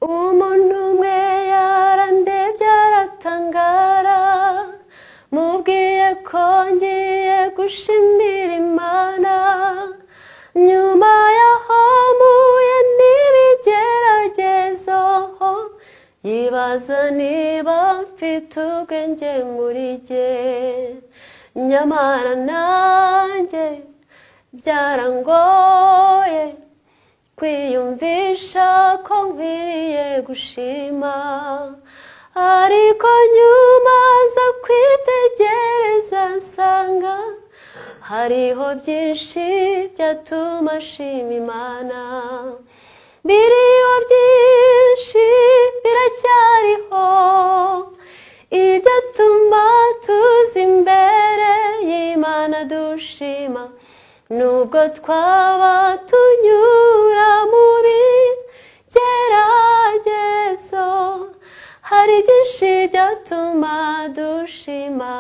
umuntu umwe yarandebye aratangara, mubwiye ko ngiye gushimira Imana, nyuma yaho mpuye n'ibigeragezo, yibaza niba mfite ubwenge muri jye, nyamara nanjye byarangoye kwiyumvisha ko nkwiriye gushima, ariko nyuma za kwitegereza nsanga hariho byinshi byatuma nshima Imana, biriho byinshi biracyariho ibyatuma tuza imbere y'Imana dushima, nubwo twaba tunyura mu bigeragezo, hari byinshi byatuma dushima.